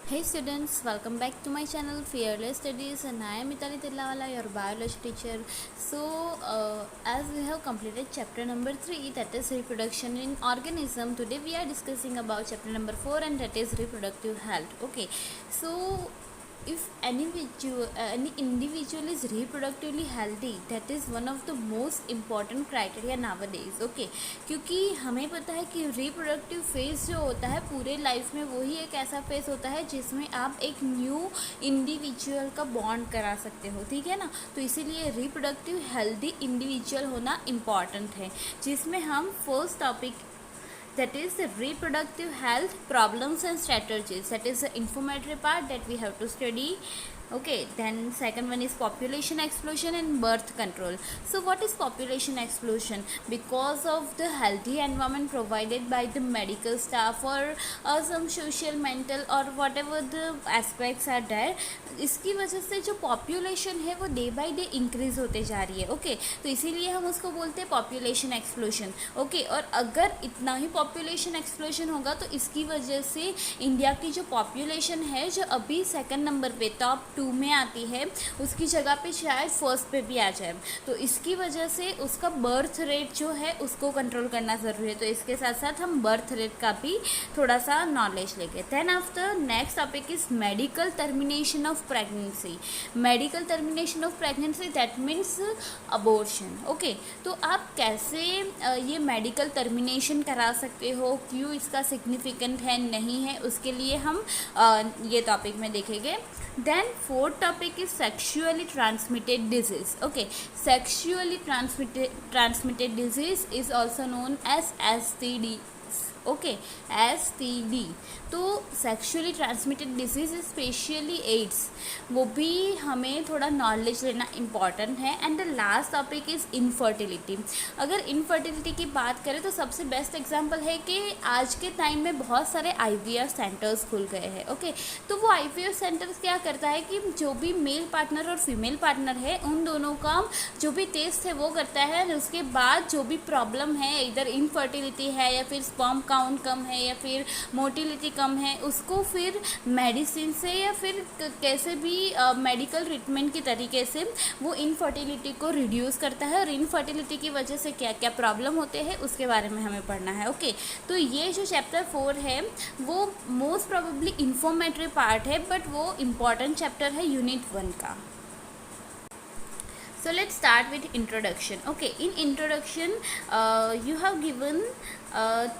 Hey students, welcome back to my channel Fearless Studies and I am Mitali Tillawala, your biology teacher. As we have completed chapter number 3, that is reproduction in organism, today we are discussing about chapter number 4 and that is reproductive health. Okay, so if any individual is reproductively healthy, that is one of the most important criteria nowadays. Okay, क्योंकि हमें पता है कि reproductive phase जो होता है पूरे life में वही एक ऐसा फेज़ होता है जिसमें आप एक न्यू इंडिविजुअल का बॉन्ड करा सकते हो, ठीक है ना। तो इसीलिए रिप्रोडक्टिव हेल्दी इंडिविजुअल होना इम्पॉर्टेंट है, जिसमें हम first topic that is the reproductive health problems and strategies, that is the informatory part that we have to study. Okay, then second one is population explosion and birth control. So what is population explosion? Because of the healthy environment provided by the medical staff or some social mental or whatever the aspects are there, इसकी वजह से जो population है वो day by day increase होते जा रही है। ओके, तो इसीलिए हम उसको बोलते हैं पॉपुलेशन एक्सप्लोजन। ओके, और अगर इतना ही पॉपुलेशन एक्सप्लोजन होगा तो इसकी वजह से इंडिया की जो पॉपुलेशन है जो अभी सेकंड नंबर पे टॉप 2 में आती है, उसकी जगह पे शायद फर्स्ट पे भी आ जाए। तो इसकी वजह से उसका बर्थ रेट जो है उसको कंट्रोल करना ज़रूरी है। तो इसके साथ साथ हम बर्थ रेट का भी थोड़ा सा नॉलेज लेंगे। Then after next topic is medical termination of pregnancy. Medical termination of pregnancy that means abortion. Okay, तो आप कैसे ये मेडिकल टर्मिनेशन करा सकते हो, क्यों इसका सिग्निफिकेंट है नहीं है, उसके लिए हम ये टॉपिक में देखेंगे। Then fourth topic is sexually transmitted disease. Okay, sexually transmitted disease is also known as STD। Okay, STD। तो sexually transmitted disease specially AIDS, वो भी हमें थोड़ा नॉलेज लेना इम्पॉर्टेंट है। And the last topic is infertility. अगर infertility की बात करें तो सबसे बेस्ट एग्जांपल है कि आज के टाइम में बहुत सारे IVF सेंटर्स खुल गए हैं। ओके, तो वो IVF सेंटर्स क्या करता है कि जो भी मेल पार्टनर और फीमेल पार्टनर है उन दोनों का जो भी टेस्ट है वो करता है, और उसके बाद जो भी प्रॉब्लम है, इधर इनफर्टिलिटी है या फिर स्पर्म काउंट कम है या फिर मोटिलिटी कम है, उसको फिर मेडिसिन से या फिर कैसे भी मेडिकल ट्रीटमेंट के तरीके से वो इनफर्टिलिटी को रिड्यूस करता है। और इनफर्टिलिटी की वजह से क्या क्या प्रॉब्लम होते हैं उसके बारे में हमें पढ़ना है। ओके, तो ये जो चैप्टर 4 है वो मोस्ट प्रोबेबली इंफॉर्मेटरी पार्ट है, बट वो इम्पॉर्टेंट चैप्टर है यूनिट 1 का। So let's start with introduction. Okay, in introduction you have given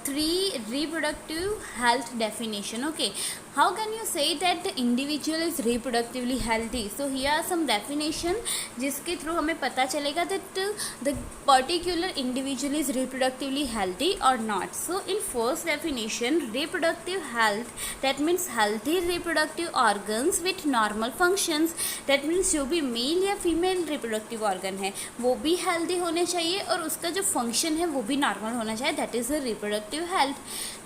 3 reproductive health definition. Okay, how can you say that the individual is reproductively healthy? So here are some definition जिसके through हमें पता चलेगा that the particular individual is reproductively healthy or not. So in first definition, reproductive health, that means healthy reproductive organs with normal functions. That means जो भी mail या female reproductive organ है वो भी हेल्दी होने चाहिए और उसका जो फंक्शन है वो भी नॉर्मल होना चाहिए। That is the reproductive health.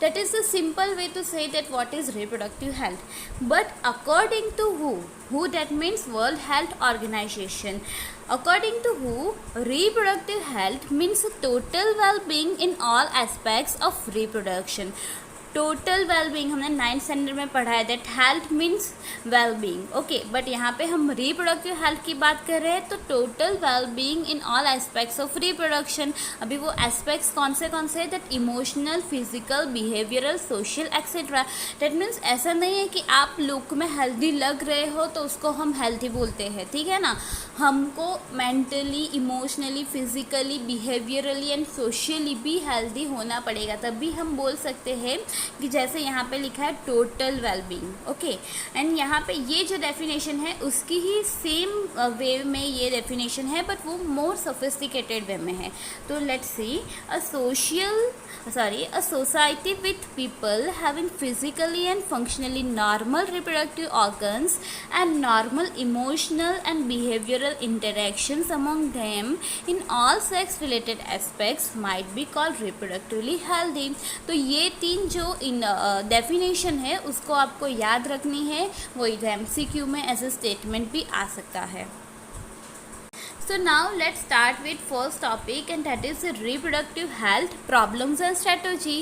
That is the simple way to say that what is reproductive health. But according to who that means World Health Organization, according to who, reproductive health means total well-being in all aspects of reproduction. Total wellbeing हमने 9th standard में पढ़ा है, that health means wellbeing. Okay, but यहाँ पे हम reproductive health की बात कर रहे हैं तो total wellbeing in all aspects of reproduction. अभी वो एस्पेक्ट्स कौन से हैं, that emotional, physical, behavioural, social etcetera. That means ऐसा नहीं है कि आप लुक में हेल्दी लग रहे हो तो उसको हम हेल्दी बोलते हैं, ठीक है ना। हमको mentally, emotionally, physically, behaviourally and socially भी हेल्दी होना पड़ेगा, तभी हम बोल सकते हैं कि जैसे यहाँ पे लिखा है टोटल वेलबींग। ओके, एंड यहाँ पे ये जो डेफिनेशन है उसकी ही सेम वे में ये डेफिनेशन है, बट वो मोर सोफिस्टिकेटेड वे में है। तो let's see, a society with people having physically and functionally normal reproductive organs and normal emotional and behavioral interactions among them in all sex related aspects might be called reproductively healthy. तो ये 3 जो definition है उसको आपको याद रखनी है, वो MCQ में एज ए स्टेटमेंट भी आ सकता है। So now let's start with first topic, and that is reproductive health problems and strategy.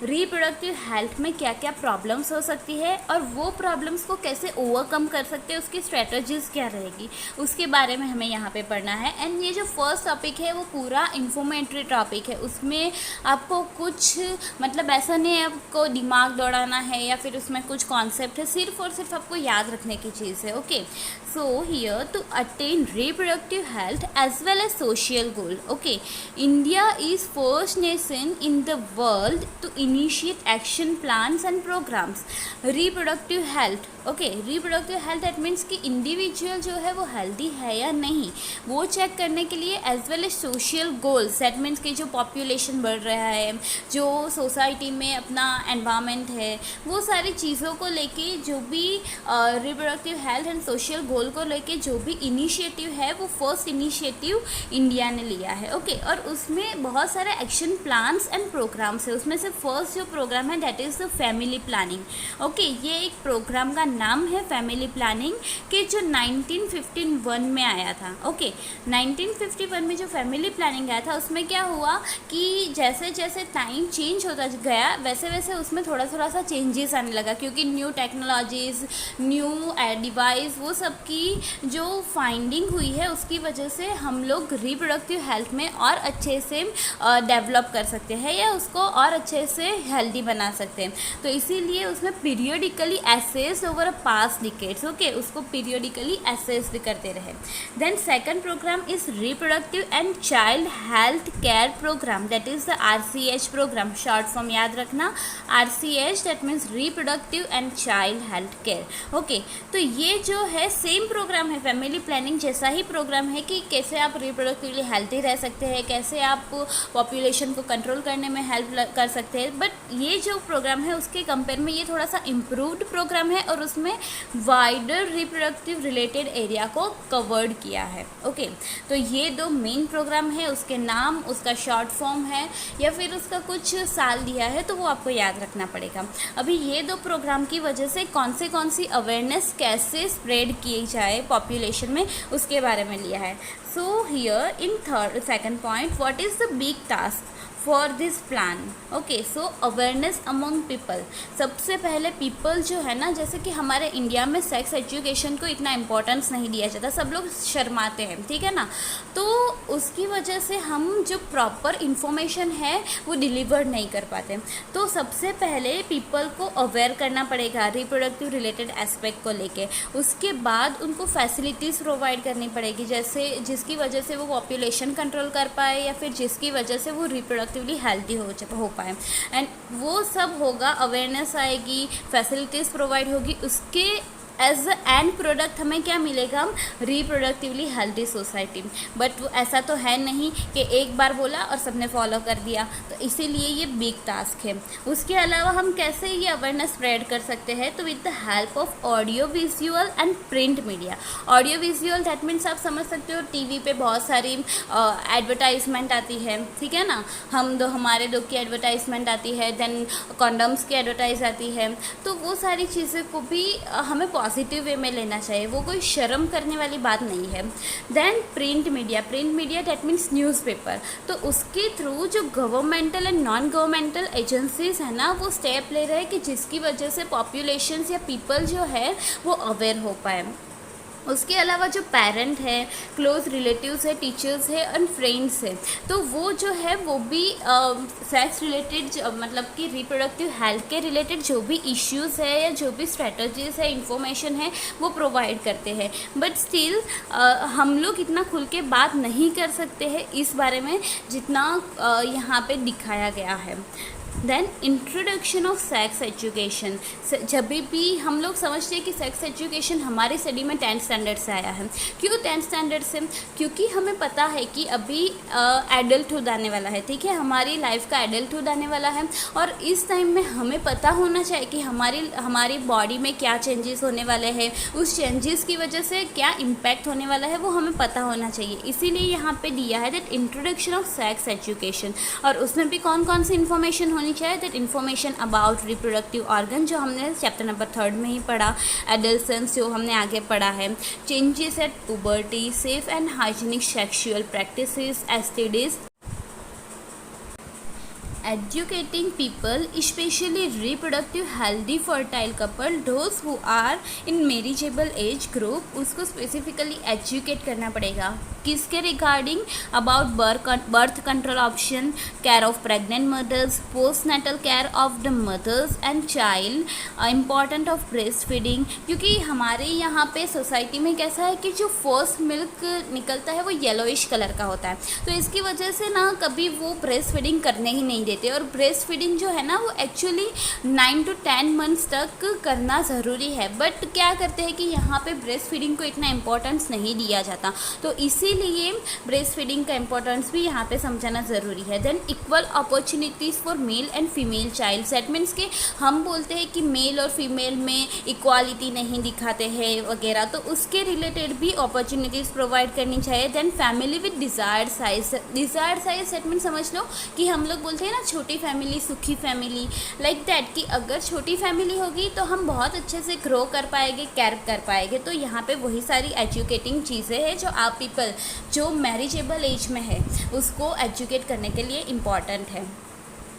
Reproductive health में क्या क्या प्रॉब्लम्स हो सकती है और वो प्रॉब्लम्स को कैसे ओवरकम कर सकते हैं, उसकी स्ट्रेटजीज क्या रहेगी, उसके बारे में हमें यहाँ पे पढ़ना है। एंड ये जो फर्स्ट टॉपिक है वो पूरा इन्फॉर्मेटरी टॉपिक है, उसमें आपको कुछ मतलब ऐसा नहीं है आपको दिमाग दौड़ाना है या फिर उसमें कुछ कॉन्सेप्ट है, सिर्फ और सिर्फ आपको याद रखने की चीज़ है। Okay, so here to attain reproductive health as well as social goal. Okay, India is first nation in the world to initiate action plans and programmes reproductive health. Okay, reproductive health that means कि individual जो है वो healthy है या नहीं, वो check करने के लिए as well as social goals that means कि जो पॉपुलेशन बढ़ रहा है, जो सोसाइटी में अपना एनवायरनमेंट है, वो सारी चीज़ों को लेके जो भी reproductive health and social goal को लेके जो भी इनिशिएटिव है वो फर्स्ट इनिशिएटिव इंडिया ने लिया है। ओके, और उसमें बहुत सारे एक्शन प्लान्स एंड प्रोग्राम्स है। उसमें से फर्स्ट जो प्रोग्राम है that is the family planning. Okay, ये एक प्रोग्राम का नाम है फैमिली प्लानिंग कि जो 1951 में आया था। ओके, 1951 में जो फैमिली प्लानिंग आया था उसमें क्या हुआ कि जैसे जैसे टाइम चेंज होता गया वैसे वैसे उसमें थोड़ा थोड़ा सा चेंजेस आने लगा, क्योंकि न्यू टेक्नोलॉजीज़, न्यू डिवाइस, वो सब की जो फाइंडिंग हुई है उसकी वजह से हम लोग रिप्रोडक्टिव हेल्थ में और अच्छे से डेवलप कर सकते हैं या उसको और अच्छे से हेल्दी बना सकते हैं। तो इसीलिए उसमें periodically assess over a past decades. Okay, उसको पीरियडिकली एसेस भी करते रहे। Then second programme is reproductive and child health care programme that is the RCH programme. Short form याद रखना, RCH that means reproductive and child health care. Okay, तो ये जो है सेम प्रोग्राम है, फैमिली प्लानिंग जैसा ही प्रोग्राम है कि कैसे आप रिप्रोडक्टिवली हेल्दी रह सकते हैं, कैसे आप पॉपुलेशन को कंट्रोल करने में हेल्प कर सकते हैं। बट ये जो प्रोग्राम है उसके कंपेयर में ये थोड़ा सा इम्प्रूव्ड प्रोग्राम है और उसमें वाइडर रिप्रोडक्टिव रिलेटेड एरिया को कवर्ड किया है। ओके, तो ये दो मेन प्रोग्राम है, उसके नाम, उसका शॉर्ट फॉर्म है या फिर उसका कुछ साल दिया है तो वो आपको याद रखना पड़ेगा। अभी ये दो प्रोग्राम की वजह से कौन सी अवेयरनेस कैसे स्प्रेड की जाए पॉपुलेशन में उसके बारे में लिया है। So here in second point, what is the big task for this plan. Okay, so awareness among people. सबसे पहले पीपल जो है ना, जैसे कि हमारे इंडिया में सेक्स एजुकेशन को इतना इम्पोर्टेंस नहीं दिया जाता, सब लोग शर्माते हैं, ठीक है ना, तो उसकी वजह से हम जो प्रॉपर इन्फॉर्मेशन है वो डिलीवर नहीं कर पाते। तो सबसे पहले पीपल को अवेयर करना पड़ेगा रिप्रोडक्टिव रिलेटेड एस्पेक्ट को लेके। उसके बाद उनको फैसिलिटीज़ प्रोवाइड करनी पड़ेगी, जैसे जिसकी वजह से वो पॉपुलेशन कंट्रोल कर पाए या फिर जिसकी वजह से वो रिप्रोडक्टिवली हेल्दी हो पाए। एंड वो सब होगा, अवेयरनेस आएगी, फैसिलिटीज़ प्रोवाइड होगी, उसके एज एंड प्रोडक्ट हमें क्या मिलेगा, रिप्रोडक्टिवली हेल्दी सोसाइटी। बट वो ऐसा तो है नहीं कि एक बार बोला और सबने फॉलो कर दिया, तो इसीलिए ये बिग टास्क है। उसके अलावा हम कैसे ये अवेयरनेस स्प्रेड कर सकते हैं, तो with the help of audio visual and print media. Audio visual that means आप समझ सकते हो टीवी पे बहुत सारी एडवर्टाइजमेंट आती है, ठीक है ना, हमारे दो की एडवर्टाइजमेंट आती है, देन कॉन्डम्स की एडवर्टाइज आती है, तो वो सारी चीज़ें को भी हमें पॉजिटिव वे में लेना चाहिए, वो कोई शर्म करने वाली बात नहीं है। Then print media that means newspaper, तो उसके थ्रू जो governmental and non governmental agencies है ना, वो स्टेप ले रहे हैं कि जिसकी वजह से पॉपुलेशन या पीपल जो है वो अवेयर हो पाए। उसके अलावा जो पेरेंट है, क्लोज रिलेटिव्स है, टीचर्स है एंड फ्रेंड्स है, तो वो जो है वो भी सेक्स रिलेटेड मतलब कि रिप्रोडक्टिव हेल्थ के रिलेटेड जो भी इश्यूज़ है या जो भी स्ट्रेटजीज है, इंफॉर्मेशन है, वो प्रोवाइड करते हैं। बट स्टिल हम लोग इतना खुल के बात नहीं कर सकते हैं इस बारे में जितना यहाँ पे दिखाया गया है। Then introduction of sex education. जब भी हम लोग समझते हैं कि सेक्स एजुकेशन हमारी स्टडी में 10th स्टैंडर्ड से आया है। क्यों 10th स्टैंडर्ड से? क्योंकि हमें पता है कि अभी एडल्टहुड आने वाला है, ठीक है, हमारी लाइफ का एडल्टहुड आने वाला है, और इस टाइम में हमें पता होना चाहिए कि हमारी बॉडी में क्या चेंजेस होने वाले हैं, उस चेंजेस की वजह से क्या इम्पैक्ट होने वाला है वो हमें पता होना चाहिए। इसीलिए यहाँ पे दिया है that introduction of sex education, और उसमें भी कौन कौन सी इन्फॉर्मेशन होनी चाहिए, that information about reproductive organ जो हमने चैप्टर नंबर 3 में ही पढ़ा, एडल्सेंस जो हमने आगे पढ़ा है, changes at puberty, safe and hygienic sexual practices, STDs educating people, especially reproductive healthy fertile couple, those who are in marriageable age group, उसको specifically educate करना पड़ेगा किसके regarding about birth control option, care of pregnant mothers, postnatal care of the mothers and child, important of breastfeeding. क्योंकि हमारे यहाँ पे society में कैसा है कि जो फर्स्ट मिल्क निकलता है वो येलोइश कलर का होता है, तो इसकी वजह से ना कभी वो ब्रेस्ट फीडिंग करने ही नहीं देते। और ब्रेस्ट फीडिंग जो है ना वो एक्चुअली 9 to 10 मंथ्स तक करना ज़रूरी है, बट क्या करते हैं कि यहाँ पे ब्रेस्ट फीडिंग को इतना इम्पोर्टेंस नहीं दिया जाता, तो इसीलिए ब्रेस्ट फीडिंग का इम्पोर्टेंस भी यहाँ पे समझाना ज़रूरी है। Than equal opportunities for male and female child, that means कि हम बोलते हैं कि मेल और फीमेल में इक्वालिटी नहीं दिखाते हैं वगैरह, तो उसके रिलेटेड भी अपॉर्चुनिटीज़ प्रोवाइड करनी चाहिए। Then family with desired size, that means समझ लो कि हम लोग बोलते हैं ना छोटी फैमिली सुखी फैमिली, लाइक दैट कि अगर छोटी फैमिली होगी तो हम बहुत अच्छे से ग्रो कर पाएंगे, केयर कर पाएंगे। तो यहाँ पे वही सारी एजुकेटिंग चीज़ें हैं जो आप पीपल जो मैरिजेबल एज में है उसको एजुकेट करने के लिए इम्पॉर्टेंट है।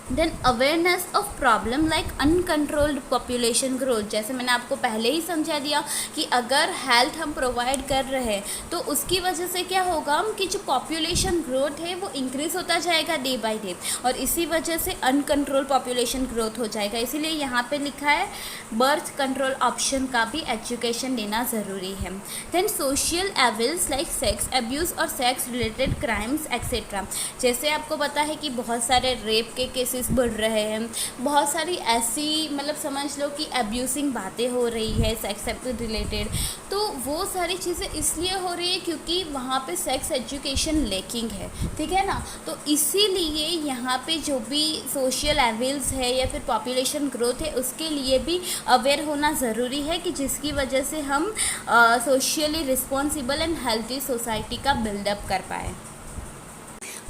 Then awareness of problem like uncontrolled population growth, जैसे मैंने आपको पहले ही समझा दिया कि अगर हेल्थ हम प्रोवाइड कर रहे हैं तो उसकी वजह से क्या होगा कि जो पॉपुलेशन ग्रोथ है वो इंक्रीज़ होता जाएगा डे बाय डे, और इसी वजह से अनकंट्रोल पॉपुलेशन ग्रोथ हो जाएगा। इसीलिए यहाँ पे लिखा है बर्थ कंट्रोल ऑप्शन का भी एजुकेशन देना ज़रूरी है। Then social evils like sex abuse और सेक्स रिलेटेड क्राइम्स एक्सेट्रा, जैसे आपको पता है कि बहुत सारे रेप के केसेस बढ़ रहे हैं, बहुत सारी ऐसी मतलब समझ लो कि एब्यूसिंग बातें हो रही है सेक्स रिलेटेड, तो वो सारी चीज़ें इसलिए हो रही है क्योंकि वहाँ पे सेक्स एजुकेशन लैकिंग है, ठीक है ना। तो इसीलिए यहाँ पे जो भी सोशल एविल्स है या फिर पॉपुलेशन ग्रोथ है उसके लिए भी अवेयर होना ज़रूरी है कि जिसकी वजह से हम socially responsible and healthy society का बिल्डअप कर पाए।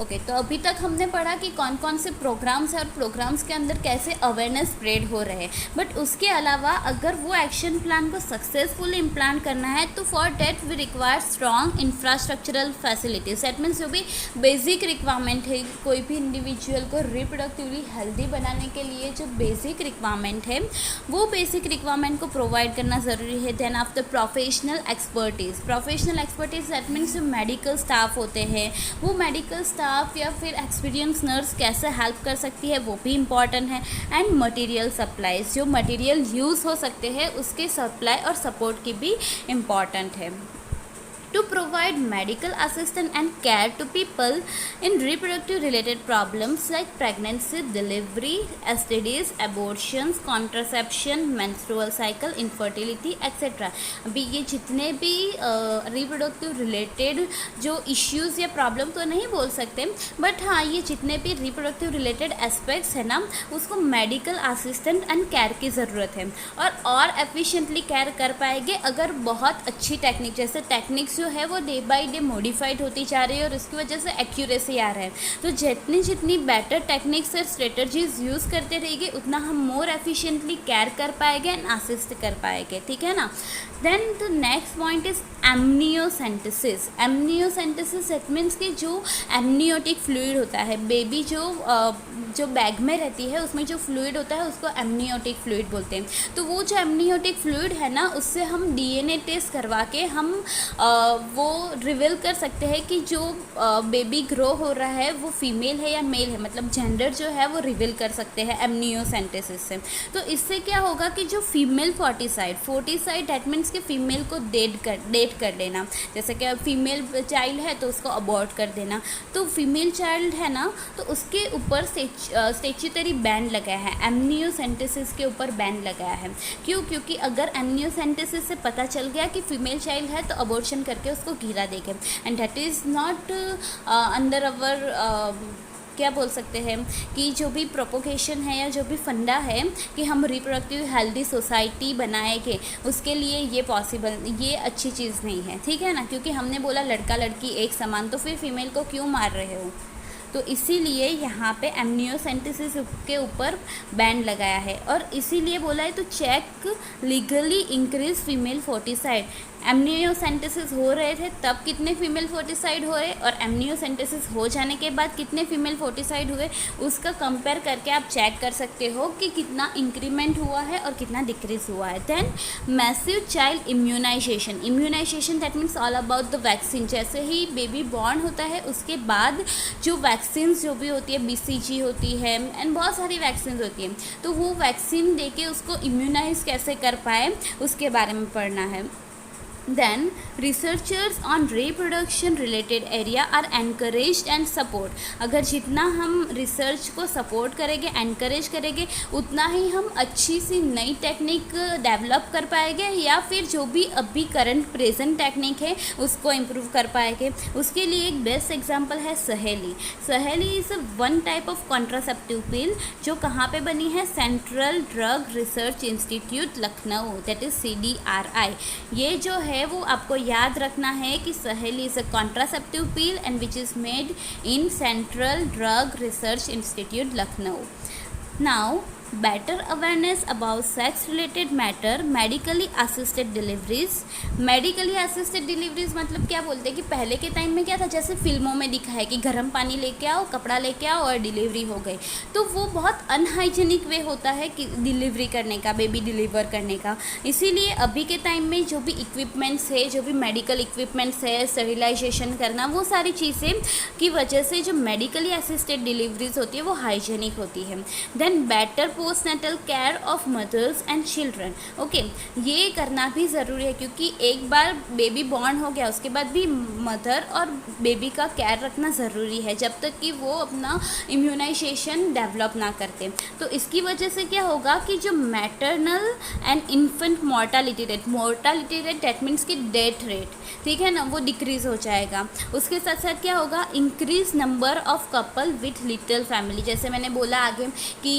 ओके, तो अभी तक हमने पढ़ा कि कौन कौन से प्रोग्राम्स हैं और प्रोग्राम्स के अंदर कैसे अवेयरनेस स्प्रेड हो रहे हैं, बट उसके अलावा अगर वो एक्शन प्लान को सक्सेसफुली इम्प्लांट करना है तो for that we require strong infrastructural facilities. That means जो भी बेसिक रिक्वायरमेंट है कोई भी इंडिविजुअल को रिप्रोडक्टिवली हेल्दी बनाने के लिए जो बेसिक रिक्वायरमेंट है वो बेसिक रिक्वायरमेंट को प्रोवाइड करना ज़रूरी है। Then after professional expertise, that means जो मेडिकल स्टाफ होते हैं वो मेडिकल स्टाफ या फिर एक्सपीरियंस नर्स कैसे हेल्प कर सकती है वो भी इम्पॉर्टेंट है। एंड मटेरियल सप्लाईज, जो मटेरियल यूज़ हो सकते हैं उसके सप्लाई और सपोर्ट की भी इम्पॉर्टेंट है। To provide medical assistance and care to people in reproductive related problems like pregnancy, delivery, STDs, abortions, contraception, menstrual cycle, infertility, etc. अभी ये जितने भी reproductive related जो issues या problem तो नहीं बोल सकते, बट हाँ ये जितने भी reproductive related aspects है ना उसको medical assistant and care की ज़रूरत है, और efficiently care कर पाएंगे अगर बहुत अच्छी टेक्निक, जैसे टेक्निक्स जो है वो डे बाय डे मॉडिफाइड होती जा रही है और उसकी वजह से एक्यूरेसी आ रहा है। तो जितनी बेटर टेक्निक्स और स्ट्रेटजीज यूज़ करते रहेंगे उतना हम मोर एफिशिएंटली केयर कर पाएंगे एंड असिस्ट कर पाएंगे, ठीक है ना। Then the next point is amniocentesis. Amniocentesis that means कि जो एमनियोटिक फ्लूइड होता है, बेबी जो बैग में रहती है उसमें जो फ्लूइड होता है उसको एमनियोटिक फ्लूइड बोलते हैं। तो वो जो एमनियोटिक फ्लूइड है ना उससे हम DNA टेस्ट करवा के हम वो रिवील कर सकते हैं कि जो बेबी ग्रो हो रहा है वो फीमेल है या मेल है, मतलब जेंडर जो है वो रिवील कर सकते हैं एमनियोसेंटेसिस से। तो इससे क्या होगा कि जो फीमेल फोर्टिसाइड दैट मीन्स कि फीमेल को डेट कर देना, जैसे कि फीमेल चाइल्ड है तो उसको अबॉर्ट कर देना। तो फीमेल चाइल्ड है ना तो उसके ऊपर स्टैट्यूटरी बैन लगाया है, एमनियोसेंटेसिस के ऊपर बैन लगाया है। क्यों? क्योंकि अगर एमनियोसेंटेसिस से पता चल गया कि फीमेल चाइल्ड है तो अबॉर्शन करके उसको गिरा देंगे, and that is not under अवर क्या बोल सकते हैं कि जो भी प्रोपोगेशन है या जो भी फंडा है कि हम रिप्रोडक्टिव हेल्दी सोसाइटी बनाएंगे उसके लिए ये पॉसिबल, ये अच्छी चीज़ नहीं है, ठीक है ना। क्योंकि हमने बोला लड़का लड़की एक समान, तो फिर फीमेल को क्यों मार रहे हो। तो इसीलिए यहाँ पे एमनियोसेंटेसिस के ऊपर बैन लगाया है। और इसीलिए बोला है तो check legally increase female foeticide. Amniocentesis हो रहे थे तब कितने फीमेल फोर्टिसाइड हुए और एमनियोसेंटेसिस हो जाने के बाद कितने फीमेल फोर्टिसाइड हुए, उसका कंपेयर करके आप चेक कर सकते हो कि कितना इंक्रीमेंट हुआ है और कितना डिक्रीज हुआ है। Then massive child immunization. Immunization that means all about the vaccine. जैसे ही बेबी बॉर्न होता है उसके बाद जो वैक्सीन जो भी होती है, BCG होती है एंड बहुत सारी वैक्सीन होती है, तो वो वैक्सीन देके उसको इम्यूनाइज कैसे कर पाए उसके बारे में पढ़ना है। Then researchers on reproduction related area are encouraged and support। अगर जितना हम रिसर्च को सपोर्ट करेंगे, एनकरेज करेंगे, उतना ही हम अच्छी सी नई टेक्निक डेवलप कर पाएंगे या फिर जो भी अभी करंट प्रेजेंट टेक्निक है उसको इम्प्रूव कर पाएंगे। उसके लिए एक बेस्ट एग्जांपल है सहेली। सहेली is one type of contraceptive पिल जो कहाँ पे बनी है, central drug research institute Lucknow, that is CDRI। ये जो है वो आपको याद रखना है कि सहेली is a contraceptive pill and which is made in central drug research institute Lucknow. Now better awareness about sex related matter, medically assisted deliveries. Medically assisted deliveries मतलब क्या बोलते हैं कि पहले के टाइम में क्या था, जैसे फिल्मों में दिखा है कि गर्म पानी लेके आओ, कपड़ा लेके आओ और डिलीवरी हो गई, तो वो बहुत अनहाइजीनिक वे होता है कि डिलीवरी करने का, बेबी डिलीवर करने का। इसीलिए अभी के टाइम में जो भी इक्विपमेंट्स है, जो भी मेडिकल इक्विपमेंट्स है, स्टेरिलाइजेशन करना, वो सारी चीज़ें की वजह से जो मेडिकली असिस्टेड डिलीवरीज होती है वो हाइजीनिक होती है। Then better postnatal care of mothers and children. Okay, ये करना भी ज़रूरी है क्योंकि एक बार बेबी बॉर्न हो गया उसके बाद भी मदर और बेबी का केयर रखना ज़रूरी है जब तक कि वो अपना इम्यूनाइजेशन डेवलप ना करते। तो इसकी वजह से क्या होगा कि जो maternal and infant mortality rate that means की डेथ रेट, ठीक है ना, वो डिक्रीज़ हो जाएगा। उसके साथ साथ क्या होगा, increase number of couple with little family. जैसे मैंने बोला आगे कि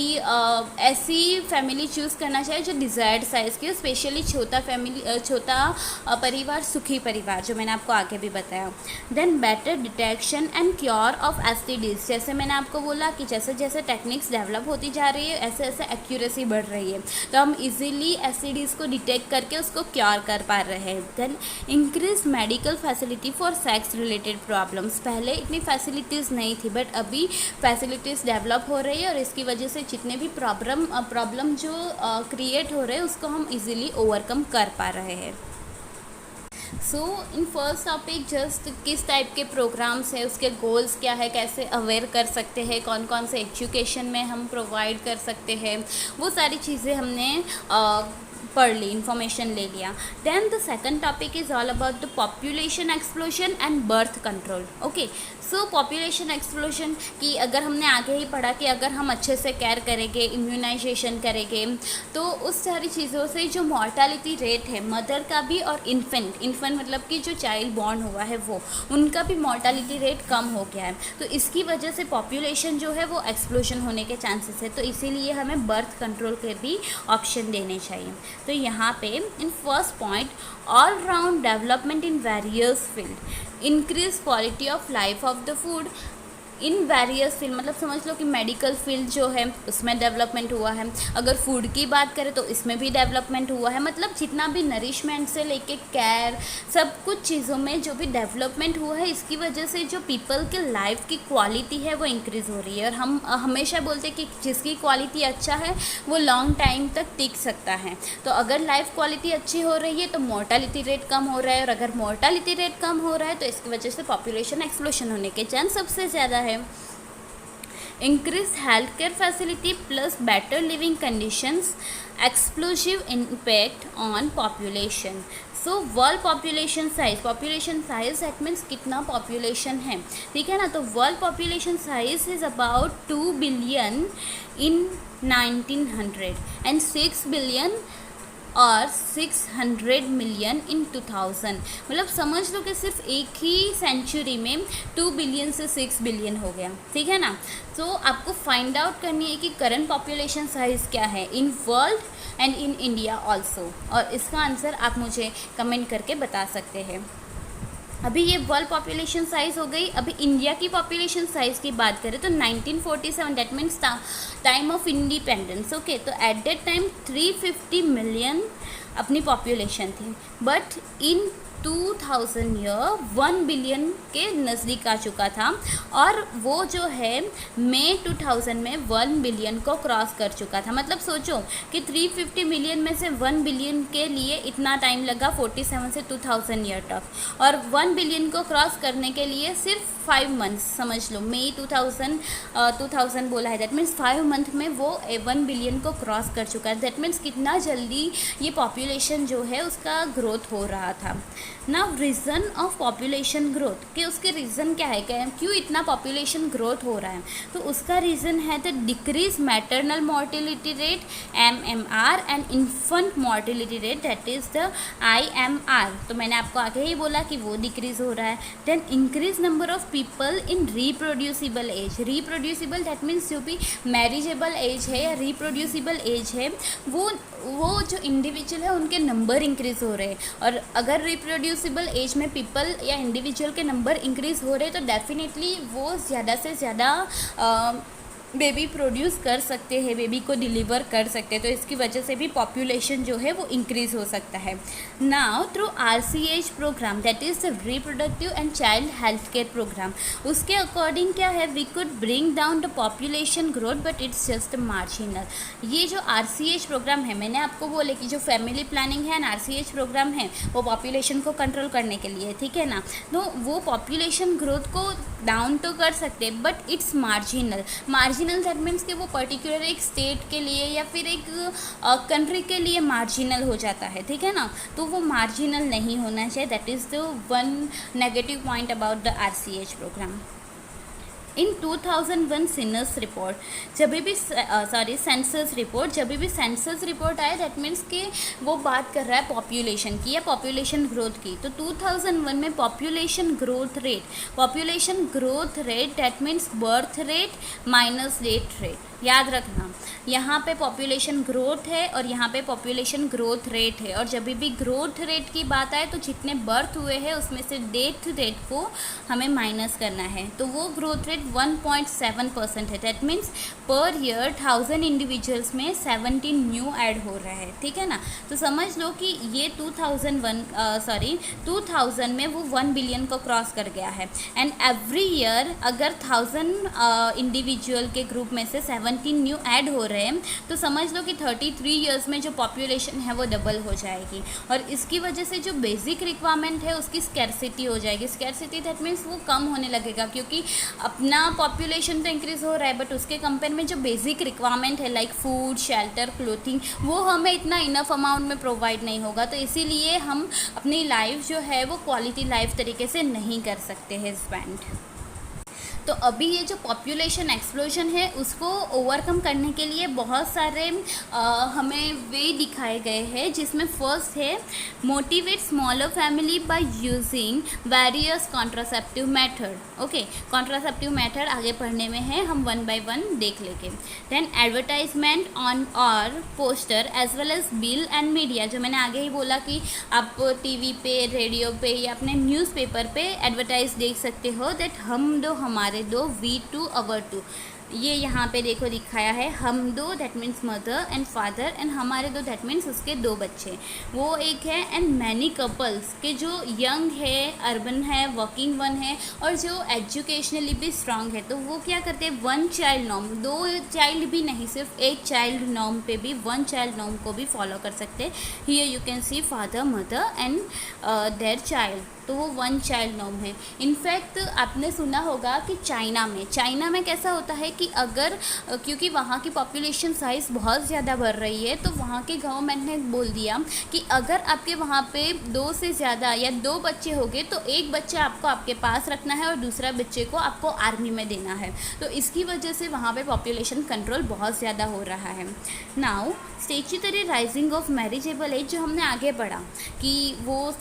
ऐसी फैमिली चूज़ करना चाहिए जो डिज़ायर्ड साइज़ की, स्पेशली छोटा परिवार सुखी परिवार, जो मैंने आपको आगे भी बताया। Then better detection and cure of STDs। जैसे मैंने आपको बोला कि जैसे जैसे टेक्निक्स डेवलप होती जा रही है ऐसे ऐसे एक्यूरेसी बढ़ रही है, तो हम इजीली STDs को डिटेक्ट करके उसको क्योर कर पा रहे हैं। Then increase medical facility for sex related problems. पहले इतनी फैसिलिटीज़ नहीं थी बट अभी फैसिलिटीज़ डेवलप हो रही है और इसकी वजह से जितने भी प्रॉब्लम जो क्रिएट हो रहे हैं उसको हम इजीली ओवरकम कर पा रहे हैं। सो इन फर्स्ट टॉपिक जस्ट किस टाइप के प्रोग्राम्स है, उसके गोल्स क्या है, कैसे अवेयर कर सकते हैं, कौन कौन से एजुकेशन में हम प्रोवाइड कर सकते हैं, वो सारी चीज़ें हमने पढ़ ली, इन्फॉर्मेशन ले लिया। Then the second topic is all about the population explosion and birth control. Okay, so population explosion की अगर हमने आगे ही पढ़ा कि अगर हम अच्छे से केयर करेंगे, इम्यूनाइजेशन करेंगे, तो उस सारी चीज़ों से जो मॉर्टालिटी रेट है मदर का भी और इन्फेंट मतलब कि जो चाइल्ड बॉर्न हुआ है वो, उनका भी मॉर्टालिटी रेट कम हो गया है। तो इसकी वजह से पॉपुलेशन जो है वो एक्सप्लोजन होने के चांसेस है, तो इसीलिए हमें बर्थ कंट्रोल के भी ऑप्शन देने चाहिए। तो यहाँ पे in first point, all round development in various field, increase quality of life of the food in various field, मतलब समझ लो कि मेडिकल फील्ड जो है उसमें डेवलपमेंट हुआ है, अगर फूड की बात करें तो इसमें भी डेवलपमेंट हुआ है, मतलब जितना भी नरिशमेंट से लेके केयर, सब कुछ चीज़ों में जो भी डेवलपमेंट हुआ है इसकी वजह से जो पीपल के लाइफ की क्वालिटी है वो इंक्रीज़ हो रही है। और हम हमेशा बोलते हैं कि जिसकी क्वालिटी अच्छा है वो लॉन्ग टाइम तक टिक सकता है। तो अगर लाइफ क्वालिटी अच्छी हो रही है तो मोर्टालिटी रेट कम हो रहा है, और अगर मोर्टालिटी रेट कम हो रहा है तो इसकी वजह से पॉपुलेशन एक्सप्लोजन होने के चांस सबसे ज़्यादा है। Increase health care facility plus better living conditions, explosive impact on population. So world population size that means कितना पॉपुलेशन है, ठीक है ना। तो world population size is about 2 billion in 1900 and 6 billion और 600 मिलियन इन 2000। मतलब समझ लो कि सिर्फ एक ही सेंचुरी में 2 बिलियन से 6 बिलियन हो गया, ठीक है ना। तो आपको फाइंड आउट करनी है कि करंट पॉपुलेशन साइज़ क्या है in world and in India also, और इसका आंसर आप मुझे कमेंट करके बता सकते हैं। अभी ये वर्ल्ड पॉपुलेशन साइज़ हो गई। अभी इंडिया की पॉपुलेशन साइज़ की बात करें तो 1947, that means time of independence. Okay, तो एट दैट टाइम 350 मिलियन अपनी पॉपुलेशन थी, बट इन 2000 ईयर 1 बिलियन के नज़दीक आ चुका था, और वो जो है मई 2000 में 1 बिलियन को क्रॉस कर चुका था। मतलब सोचो कि 350 मिलियन में से 1 बिलियन के लिए इतना टाइम लगा 47 से 2000 ईयर तक, और 1 बिलियन को क्रॉस करने के लिए सिर्फ 5 मंथ्स, समझ लो मई 2000 बोला है, दैट मीन्स 5 मंथ में वो 1 बिलियन को क्रॉस कर चुका है। दैट मीन्स कितना जल्दी ये पॉपुलेशन जो है उसका ग्रोथ हो रहा था। Now reason of population growth, कि उसके रीज़न क्या है, क्यों इतना पॉपुलेशन ग्रोथ हो रहा है, तो उसका रीज़न है the decrease maternal mortality rate MMR and infant mortality rate that is the IMR। तो मैंने आपको आगे ही बोला कि वो डिक्रीज़ हो रहा है। Then increase number of people in reproducible age. Reproducible that means जो भी मैरिजेबल एज है या रिप्रोड्यूसिबल एज है, वो जो इंडिविजुअल है उनके नंबर इंक्रीज़ हो रहे हैं। और अगर रिप्रोड्यूसिबल एज में पीपल या इंडिविजुअल के नंबर इंक्रीज़ हो रहे हैं तो डेफिनेटली वो ज़्यादा से ज़्यादा बेबी प्रोड्यूस कर सकते हैं, बेबी को डिलीवर कर सकते हैं, तो इसकी वजह से भी पॉपुलेशन जो है वो इंक्रीज़ हो सकता है। Now through RCH programme, that is the reproductive and child health care programme, उसके अकॉर्डिंग क्या है, we could bring down the population growth but it's just marginal. ये जो RCH प्रोग्राम है, मैंने आपको बोले कि जो फैमिली प्लानिंग है एंड RCH प्रोग्राम है वो पॉपुलेशन को कंट्रोल करने के लिए, ठीक है ना, तो वो पॉपुलेशन ग्रोथ को डाउन तो कर सकते but it's marginal. Marginal that means कि वो पर्टिकुलर एक स्टेट के लिए या फिर एक कंट्री के लिए मार्जिनल हो जाता है, ठीक है ना, तो वो मार्जिनल नहीं होना चाहिए। That is the one negative point about the RCH programme. In 2001 census report, जब भी सेंसस रिपोर्ट, जब भी सेंसस रिपोर्ट आया दैट मीन्स कि वो बात कर रहा है पॉपुलेशन की या पॉपुलेशन ग्रोथ की, तो 2001 में population growth rate that means birth rate minus death rate, याद रखना यहाँ पे पॉपुलेशन ग्रोथ है और यहाँ पे पॉपुलेशन ग्रोथ रेट है, और जब भी ग्रोथ रेट की बात आए तो जितने बर्थ हुए हैं उसमें से डेथ रेट को हमें माइनस करना है, तो वो ग्रोथ रेट 1.7% है। That means per year 1000 individuals में 17 न्यू ऐड हो रहा है, ठीक है ना, तो समझ लो कि ये 2000 में वो 1 बिलियन को क्रॉस कर गया है, एंड एवरी ईयर अगर 1000 इंडिविजुअल के ग्रुप में से 17 न्यू ऐड हो रहे हैं तो समझ लो कि 33 ईयर्स में जो पॉपुलेशन है वो डबल हो जाएगी, और इसकी वजह से जो बेसिक रिक्वायरमेंट है उसकी स्कैरसिटी हो जाएगी। स्कैरसिटी दैट मीन्स वो कम होने लगेगा, क्योंकि अपना पॉपुलेशन तो इंक्रीज़ हो रहा है बट उसके कंपेयर में जो बेसिक रिक्वायरमेंट है लाइक फूड, शेल्टर, क्लोथिंग, वो हमें इतना इनफ अमाउंट में प्रोवाइड नहीं होगा, तो इसीलिए हम अपनी लाइफ जो है वो क्वालिटी लाइफ तरीके से नहीं कर सकते हैं स्पेंड। तो अभी ये जो पॉपुलेशन एक्सप्लोजन है उसको ओवरकम करने के लिए बहुत सारे हमें वे दिखाए गए हैं, जिसमें फर्स्ट है motivate smaller family by using various contraceptive method. Okay, contraceptive method आगे पढ़ने में है, हम 1 by 1 देख लेंगे। देन एडवर्टाइजमेंट ऑन और poster as well as bill and media, जो मैंने आगे ही बोला कि आप टीवी पे, रेडियो पे या अपने न्यूज़पेपर पे एडवर्टाइज देख सकते हो दैट हम दो हमारे दो, वी टू अवर टू, ये यहाँ पे देखो दिखाया है, हम दो that means mother and father, and हमारे दो दैट मीन्स उसके 2 बच्चे, वो एक है, एंड मैनी कपल्स के जो यंग है, अर्बन है, वर्किंग वन है और जो एजुकेशनली भी स्ट्रांग है, तो वो क्या करते हैं 1 चाइल्ड नॉर्म, 2 चाइल्ड भी नहीं, सिर्फ 1 चाइल्ड नॉर्म पे भी 1 चाइल्ड नॉर्म को भी फॉलो कर सकते हैं। Here you can see father, mother and their child, तो वो 1 चाइल्ड नॉर्म है। इनफैक्ट आपने सुना होगा कि चाइना में कैसा होता है कि अगर क्योंकि वहाँ की पॉपुलेशन साइज़ बहुत ज़्यादा बढ़ रही है, तो वहाँ के गवर्नमेंट ने बोल दिया कि अगर आपके वहाँ पे 2 से ज़्यादा या 2 बच्चे हो गए तो एक बच्चा आपको आपके पास रखना है और दूसरा बच्चे को आपको आर्मी में देना है, तो इसकी वजह से वहाँ पे पॉपुलेशन कंट्रोल बहुत ज़्यादा हो रहा है। Now statutory rising of marriageable age, जो हमने आगे पढ़ा कि वो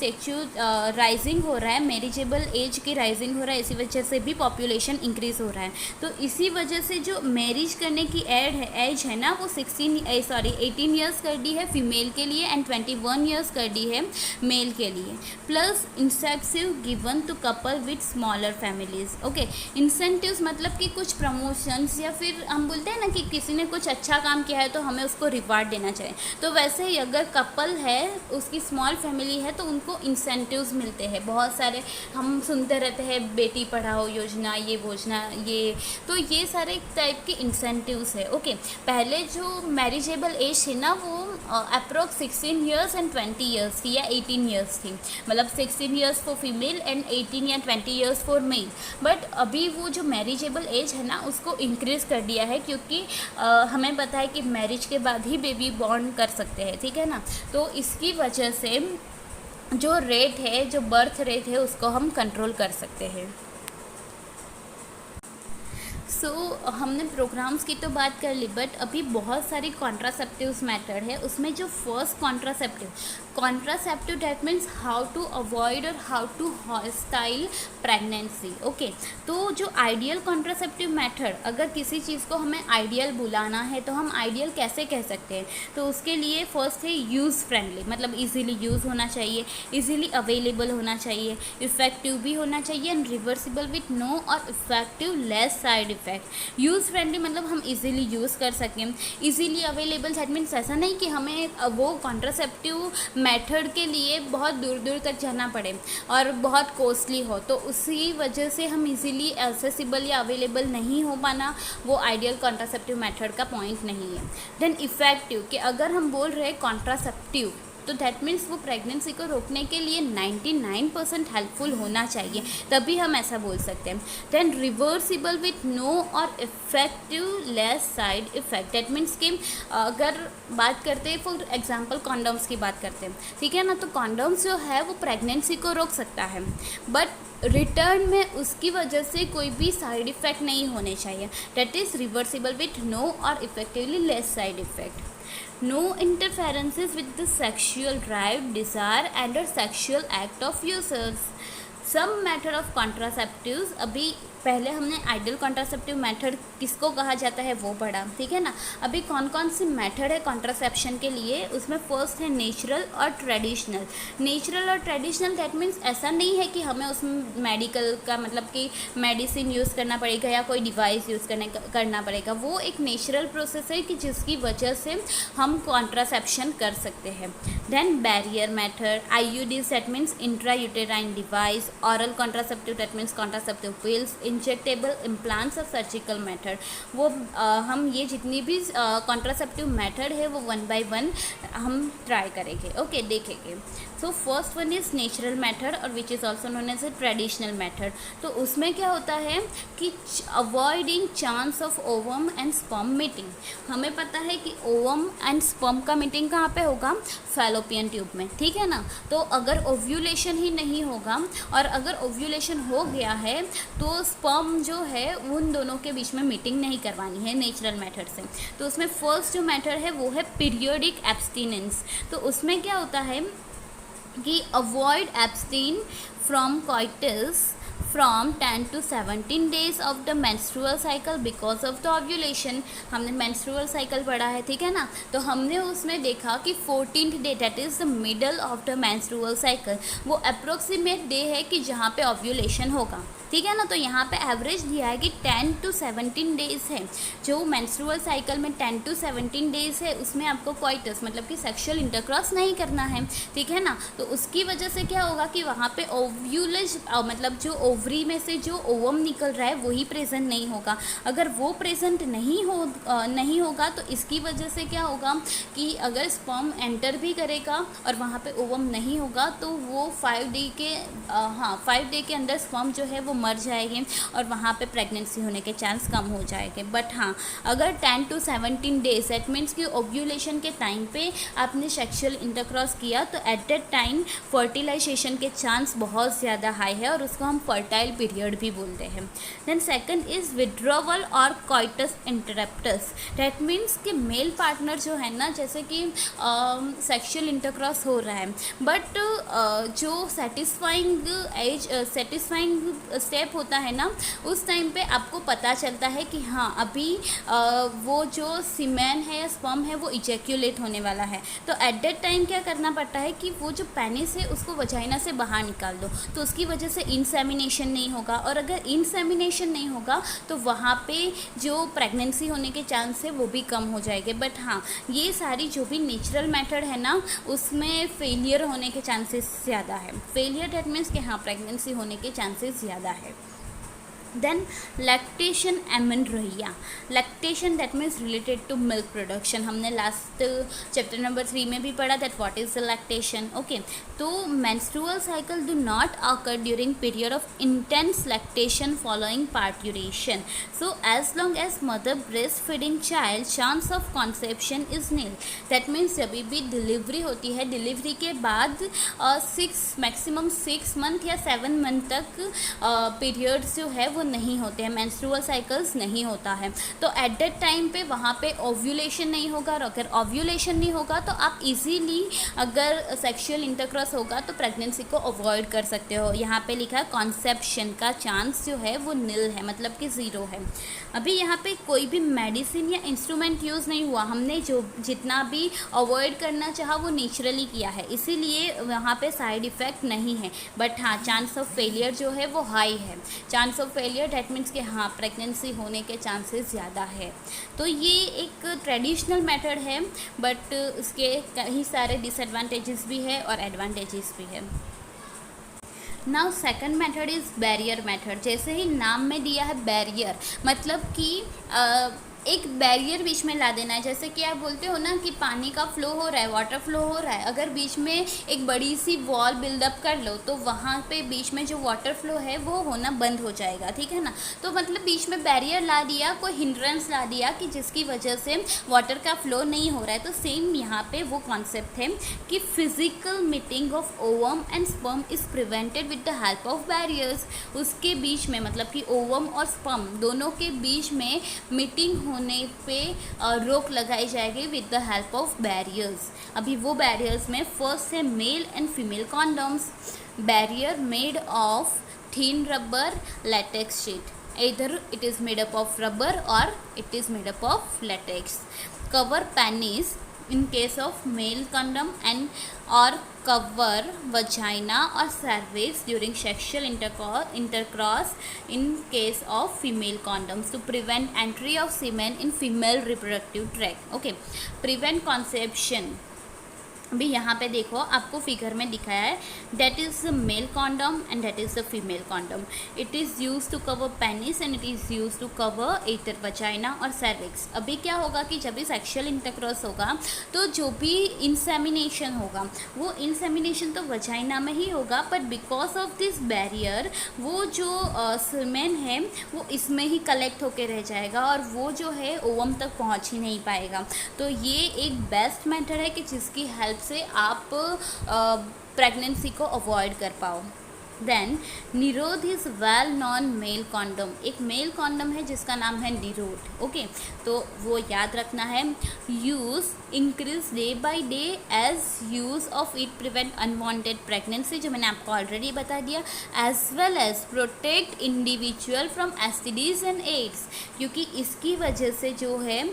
राइजिंग हो रहा है, मैरिजेबल एज की राइजिंग हो रहा है, इसी वजह से भी पॉपुलेशन इंक्रीज़ हो रहा है, तो इसी वजह से जो मैरिज करने की एज है ना वो 18 ईयर्स कर दी है फीमेल के लिए एंड 21 ईयर्स कर दी है मेल के लिए। Plus incentive given to couple with smaller families. Okay, incentives मतलब कि कुछ प्रमोशंस या फिर हम बोलते हैं ना कि किसी ने कुछ अच्छा काम किया है तो हमें उसको रिवार्ड देना चाहिए। तो वैसे ही अगर कपल है, उसकी स्मॉल फैमिली है, तो उनको इंसेंटिव्स मिलते हैं बहुत सारे। हम सुनते रहते हैं बेटी पढ़ाओ योजना, ये योजना, ये तो ये सारे टाइप के इंसेंटिव्स है। ओके, पहले जो मैरिजेबल एज थी ना वो अप्रोक्स 16 ईयर्स एंड 20 ईयर्स थी या 18 ईयर्स थी, मतलब 16 ईयर्स फॉर फीमेल एंड 18 या 20 ईयर्स फॉर मेल। बट अभी वो जो मैरिजेबल एज है ना उसको इंक्रीज़ कर दिया है, क्योंकि हमें पता है कि मैरिज के बाद ही बेबी बॉर्न कर सकते हैं, ठीक है ना। तो इसकी वजह से जो रेट है, जो बर्थ रेट है, उसको हम कंट्रोल कर सकते हैं। हमने प्रोग्राम्स की तो बात कर ली, बट अभी बहुत सारी कॉन्ट्रासेप्टिव्स मेथड है। उसमें जो first contraceptive that means how to avoid और how to hostile pregnancy. Okay, तो जो आइडियल कॉन्ट्रासेप्टिव मेथड, अगर किसी चीज़ को हमें आइडियल बुलाना है तो हम आइडियल कैसे कह सकते हैं, तो उसके लिए फर्स्ट है यूज़ फ्रेंडली, मतलब इजीली यूज़ होना चाहिए, इजीली अवेलेबल होना चाहिए, इफ़ेक्टिव भी होना चाहिए एंड रिवर्सिबल विथ नो और effective less side effect. Use friendly मतलब हम इजीली यूज़ कर सकें, इजीली अवेलेबल दैट मीन्स ऐसा नहीं कि हमें वो कॉन्ट्रासेप्टिव मेथड के लिए बहुत दूर दूर तक जाना पड़े और बहुत कॉस्टली हो, तो उसी वजह से हम इजीली एक्सेसिबल या अवेलेबल नहीं हो पाना, वो आइडियल कॉन्ट्रासेप्टिव मेथड का पॉइंट नहीं है। देन इफ़ेक्टिव, कि अगर हम बोल रहे हैं कॉन्ट्रासेप्टिव तो दैट मीन्स वो प्रेगनेंसी को रोकने के लिए 99% हेल्पफुल होना चाहिए, तभी हम ऐसा बोल सकते हैं। देन रिवर्सिबल विथ नो और effective less side effect, that means कि अगर बात करते हैं फॉर एग्जांपल कॉन्डम्स की बात करते हैं, ठीक है ना, तो कॉन्डम्स जो है वो प्रेगनेंसी को रोक सकता है, बट रिटर्न में उसकी वजह से कोई भी साइड इफ़ेक्ट नहीं होने चाहिए। That is reversible with no और effectively less side effect. No interferences with the sexual drive, desire and or sexual act of users. Some method of contraceptives, अभी पहले हमने आइडियल कॉन्ट्रासेप्टिव मेथड किसको कहा जाता है वो पढ़ा, ठीक है ना। अभी कौन कौन सी मेथड है कॉन्ट्रासेप्शन के लिए, उसमें फर्स्ट है नेचुरल और ट्रेडिशनल। नेचुरल और ट्रेडिशनल दैट मीन्स ऐसा नहीं है कि हमें उसमें मेडिकल का मतलब कि मेडिसिन यूज़ करना पड़ेगा या कोई डिवाइस यूज़ करना पड़ेगा, वो एक नेचुरल प्रोसेस है कि जिसकी वजह से हम कॉन्ट्रासेप्शन कर सकते हैं। Then barrier method, IUDs that means intrauterine device, oral contraceptive that means contraceptive pills, injectable implants और सर्जिकल मेथड। वो हम ये जितनी भी कॉन्ट्रासेप्टिव मेथड है वो 1 by 1 हम ट्राई करेंगे, ओके, देखेंगे। So first one is natural method और which is also known as a traditional method. तो उसमें क्या होता है कि avoiding chance of ovum and sperm meeting. हमें पता है कि ओवम एंड स्पर्म का मीटिंग कहाँ पे होगा, फैलोपियन ट्यूब में, ठीक है ना। तो अगर ओव्यूलेशन ही नहीं होगा और अगर ओव्यूलेशन हो गया है तो स्पर्म जो है उन दोनों के बीच में मीटिंग नहीं करवानी है नेचुरल मेथड से। तो उसमें फर्स्ट जो मेथड है वो है पीरियोडिक एब्सटिनेंस। तो उसमें क्या होता है कि avoid abstain from coitus from 10 to 17 days of the menstrual cycle because of the ovulation. हमने menstrual cycle पढ़ा है, ठीक है ना। तो हमने उसमें देखा कि 14th day that is the middle of the menstrual cycle, वो अप्रोक्सीमेट डे है कि जहाँ पे ओव्यूलेशन होगा, ठीक है ना। तो यहाँ पे एवरेज दिया है कि 10 to 17 डेज़ है। जो मेंस्ट्रुअल साइकिल में 10 to 17 डेज़ है उसमें आपको कोइटस मतलब कि सेक्सुअल इंटरक्रॉस नहीं करना है, ठीक है ना। तो उसकी वजह से क्या होगा कि वहाँ पे ओव्यूलेज मतलब जो ओवरी में से जो ओवम निकल रहा है वही प्रेजेंट नहीं होगा। अगर वो प्रेजेंट नहीं होगा तो इसकी वजह से क्या होगा कि अगर स्पर्म एंटर भी करेगा और वहाँ पे ओवम नहीं होगा तो वो 5 डे के अंदर स्पर्म जो है वो मर जाएंगे और वहाँ पे प्रेगनेंसी होने के चांस कम हो जाएंगे। बट हाँ, अगर 10 to 17 डेज दैट मीन्स कि ओव्यूलेशन के टाइम पे आपने सेक्सुअल इंटरक्रॉस किया तो एट दैट टाइम फर्टिलाइजेशन के चांस बहुत ज़्यादा हाई है और उसको हम फर्टाइल फर्टाइल पीरियड भी बोलते हैं। देन सेकंड इज विड्रॉवल और कॉइटस इंटरप्टस। दैट मीन्स कि मेल पार्टनर जो है ना, जैसे कि सेक्सुअल इंटरक्रॉस हो रहा है, बट जो सेटिस्फाइंग स्टेप होता है ना, उस टाइम पे आपको पता चलता है कि हाँ अभी वो जो सीमेन है या स्पर्म है वो इजैक्यूलेट होने वाला है। तो एट दैट टाइम क्या करना पड़ता है कि वो जो पेनिस है उसको वजाइना से बाहर निकाल दो, तो उसकी वजह से इंसेमिनेशन नहीं होगा, और अगर इंसेमिनेशन नहीं होगा तो वहाँ पे जो प्रेगनेंसी होने के चांस है वो भी कम हो जाएंगे। बट हाँ, ये सारी जो भी नेचुरल मेथड है ना, उसमें फेलियर होने के चांसेस ज़्यादा है। फेलियर दैट मीन्स कि हाँ प्रेगनेंसी होने के चांसेस ज़्यादा है। Then lactation amenorrhoea. Lactation that means related to milk production. हमने लास्ट चैप्टर नंबर 3 में भी पढ़ा that what is the lactation. Okay, तो menstrual cycle do not occur during period of intense lactation following parturition. So as long as mother breast feeding child chance of conception is nil. That means जब भी delivery होती है, delivery के बाद maximum 6 month या 7 month तक periods जो है वो नहीं होते हैं, मेंस्ट्रुअल साइकिल्स नहीं होता है। तो एट दैट टाइम पे वहाँ पे ओव्यूलेशन नहीं होगा, और अगर ओव्यूलेशन नहीं होगा तो आप इजीली अगर सेक्सुअल इंटरक्रॉस होगा तो प्रेगनेंसी को अवॉइड कर सकते हो। यहाँ पे लिखा है कॉन्सेप्शन का चांस जो है वो नील है, मतलब कि 0 है। अभी यहाँ पे कोई भी मेडिसिन या इंस्ट्रूमेंट यूज़ नहीं हुआ, हमने जो जितना भी अवॉइड करना चाहा वो नेचुरली किया है, इसीलिए वहाँ पे साइड इफ़ेक्ट नहीं है। बट हाँ, चांस ऑफ फेलियर जो है वो हाई है। Chance of failure that means कि हाँ प्रेगनेंसी होने के चांसेस ज़्यादा है। तो ये एक ट्रेडिशनल मेथड है, बट उसके कई सारे डिसएडवांटेजेस भी है और एडवांटेजेस भी है। Now second method is barrier method. जैसे ही नाम में दिया है बैरियर, मतलब कि एक बैरियर बीच में ला देना है। जैसे कि आप बोलते हो ना कि पानी का फ्लो हो रहा है, वाटर फ्लो हो रहा है, अगर बीच में एक बड़ी सी वॉल बिल्डअप कर लो तो वहाँ पे बीच में जो वाटर फ्लो है वो होना बंद हो जाएगा, ठीक है ना। तो मतलब बीच में बैरियर ला दिया, कोई हिंड्रेंस ला दिया कि जिसकी वजह से वाटर का फ्लो नहीं हो रहा है। तो सेम यहाँ पे वो कॉन्सेप्ट है कि physical meeting of ovum and sperm is prevented with the help of barriers. उसके बीच में मतलब कि ओवम और स्पर्म दोनों के बीच में मीटिंग होने पे रोक लगाई जाएगी with the help of barriers. अभी वो बैरियर्स में फर्स्ट है male and female condoms. Barrier made of thin rubber latex sheet, either it is made up of rubber or it is made up of latex. Cover penis in case of male condom and or cover vagina or cervix during sexual intercourse in case of female condoms to prevent entry of semen in female reproductive tract. Okay, prevent conception. अभी यहाँ पे देखो आपको figure में दिखाया है, that is the male condom and that is the female condom. It is use to cover penis and it is use to cover either vagina और cervix. अभी क्या होगा कि जब भी सेक्सुअल इंटरक्रॉस होगा तो जो भी इंसेमिनेशन होगा वो इंसेमिनेशन तो वजाइना में ही होगा, but because of this barrier वो जो सीमेन है वो इसमें ही कलेक्ट होके रह जाएगा और वो जो है ओवम तक पहुँच ही नहीं पाएगा। तो ये एक बेस्ट मेथड है कि जिसकी हेल्प से आप प्रेगनेंसी को अवॉइड कर पाओ। Then Nirodh is well known male condom. एक मेल कॉन्डम है जिसका नाम है निरोध। ओके, तो वो याद रखना है। Use increase day by day as use of it prevent unwanted pregnancy, जो मैंने आपको ऑलरेडी बता दिया, as well as protect individual from STDs and AIDS, क्योंकि इसकी वजह से जो है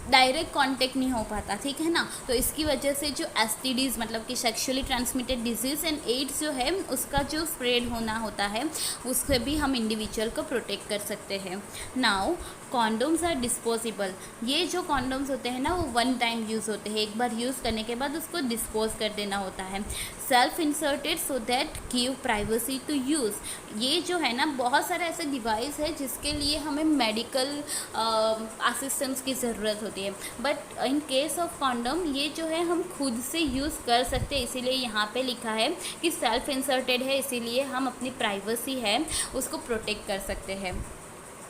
डायरेक्ट कांटेक्ट नहीं हो पाता, ठीक है ना। तो इसकी वजह से जो एसटीडीज़ मतलब कि sexually transmitted disease and AIDS जो है उसका जो स्प्रेड होना होता है उससे भी हम इंडिविजुअल को प्रोटेक्ट कर सकते हैं। Now condoms are disposable. ये जो कॉन्डोम्स होते हैं ना वो वन टाइम यूज़ होते हैं, एक बार यूज़ करने के बाद उसको डिस्पोज कर देना होता है। Self inserted so that give privacy to use. ये जो है ना बहुत सारे ऐसे डिवाइस है जिसके लिए हमें मेडिकल असिस्टेंस की ज़रूरत होती है, but in case of condom ये जो है हम खुद से यूज़ कर सकते हैं। इसीलिए यहाँ पे लिखा है कि सेल्फ इंसर्टेड है, इसीलिए हम अपनी प्राइवेसी है उसको प्रोटेक्ट कर सकते हैं।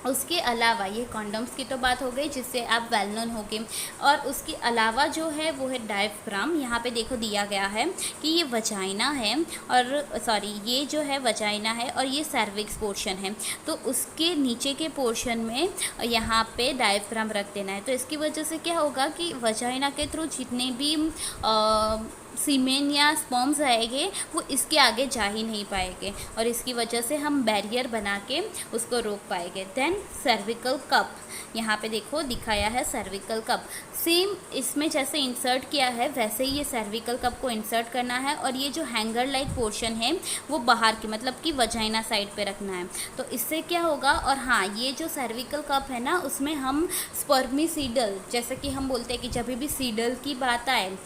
उसके अलावा ये कॉन्डम्स की तो बात हो गई जिससे आप वेल नोन हो गए, और उसके अलावा जो है वो है डायफ्राम। यहाँ पे देखो दिया गया है कि ये वजाइना है, और सॉरी ये जो है वजाइना है और ये सर्विक्स पोर्शन है, तो उसके नीचे के पोर्शन में यहाँ पे डायफ्राम रख देना है। तो इसकी वजह से क्या होगा कि वजाइना के थ्रू जितने भी सीमेन या स्पर्म्स आएंगे वो इसके आगे जा ही नहीं पाएंगे, और इसकी वजह से हम बैरियर बना के उसको रोक पाएंगे। देन सर्विकल कप, यहाँ पे देखो दिखाया है सर्विकल कप, सेम इसमें जैसे इंसर्ट किया है वैसे ही ये सर्विकल कप को इंसर्ट करना है, और ये जो हैंगर लाइक पोर्शन है वो बाहर की मतलब कि वजाइना साइड पे रखना है। तो इससे क्या होगा, और हाँ ये जो सर्विकल कप है ना उसमें हम स्पर्मिसीडल, जैसे कि हम बोलते हैं कि जब भी सीडल की बात आए